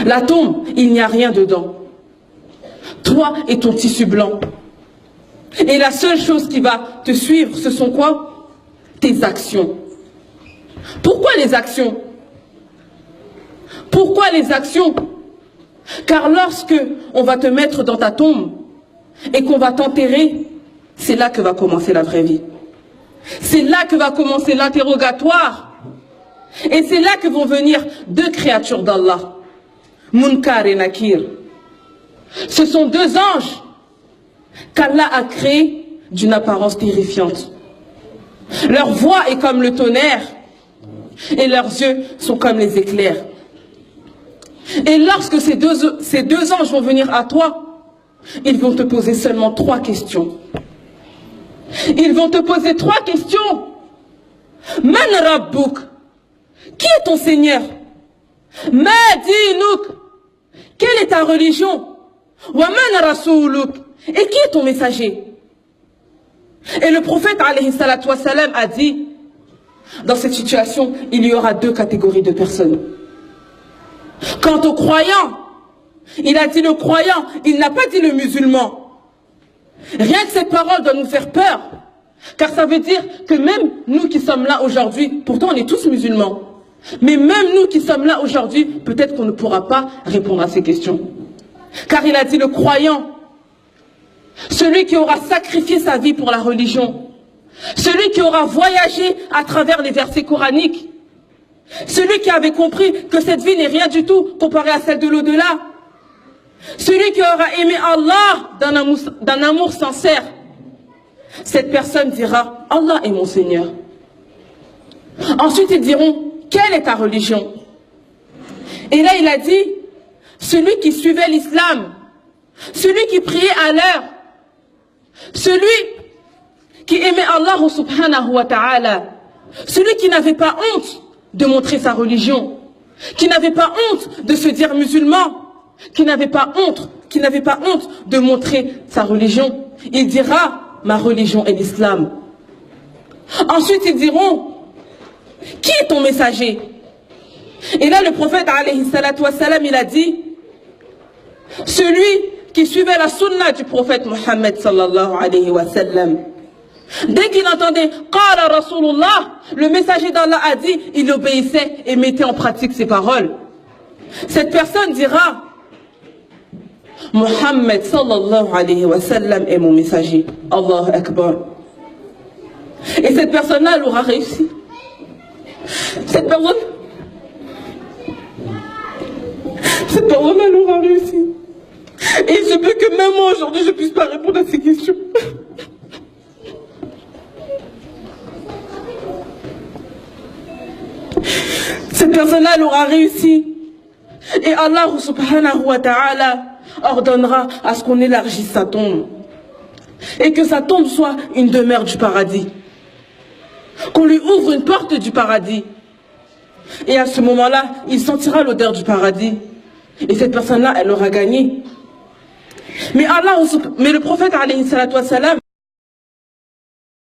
La tombe, il n'y a rien dedans. Toi et ton tissu blanc. Et la seule chose qui va te suivre, ce sont quoi? Tes actions. Pourquoi les actions? Pourquoi les actions? Car lorsque on va te mettre dans ta tombe et qu'on va t'enterrer, c'est là que va commencer la vraie vie. C'est là que va commencer l'interrogatoire. Et c'est là que vont venir deux créatures d'Allah, Munkar et Nakir. Ce sont deux anges qu'Allah a créés d'une apparence terrifiante. Leur voix est comme le tonnerre et leurs yeux sont comme les éclairs. Et lorsque ces deux anges vont venir à toi, ils vont te poser seulement 3 questions. Ils vont te poser 3 questions. Man Rabbuk? Qui est ton Seigneur? Ma dinuk? Quelle est ta religion? Wa man rasouluk? Et qui est ton messager? Et le prophète alayhi salatu wassalam a dit, dans cette situation, il y aura 2 catégories de personnes. Quant au croyant, il a dit le croyant, il n'a pas dit le musulman. Rien que cette parole doit nous faire peur. Car ça veut dire que même nous qui sommes là aujourd'hui, pourtant on est tous musulmans, mais même nous qui sommes là aujourd'hui, peut-être qu'on ne pourra pas répondre à ces questions. Car il a dit le croyant, celui qui aura sacrifié sa vie pour la religion, celui qui aura voyagé à travers les versets coraniques, celui qui avait compris que cette vie n'est rien du tout comparée à celle de l'au-delà, celui qui aura aimé Allah d'un amour sincère, cette personne dira « Allah est mon Seigneur ». Ensuite ils diront « Quelle est ta religion ?» Et là il a dit « Celui qui suivait l'islam, celui qui priait à l'heure, celui qui aimait Allah subhanahu wa ta'ala, celui qui n'avait pas honte de montrer sa religion, qui n'avait pas honte de se dire musulman, qui n'avait pas honte de montrer sa religion, il dira ma religion est l'islam. Ensuite ils diront qui est ton messager? Et là le prophète alayhi salatu wassalam il a dit celui qui suivait la sunna du prophète Mohammed sallallahu alayhi wa sallam. Dès qu'il entendait Qala Rasulullah, le messager d'Allah a dit, il obéissait et mettait en pratique ses paroles. Cette personne dira Mohammed sallallahu alayhi wa sallam est mon messager. Allahu Akbar. Et cette personne-là, elle aura réussi. Cette personne, elle aura réussi. Et il se peut que même moi aujourd'hui, je ne puisse pas répondre à ces questions. Cette personne-là, elle aura réussi. Et Allah subhanahu wa ta'ala ordonnera à ce qu'on élargisse sa tombe. Et que sa tombe soit une demeure du paradis. Qu'on lui ouvre une porte du paradis. Et à ce moment-là, il sentira l'odeur du paradis. Et cette personne-là, elle aura gagné. Mais le prophète alayhi salatu wassalam,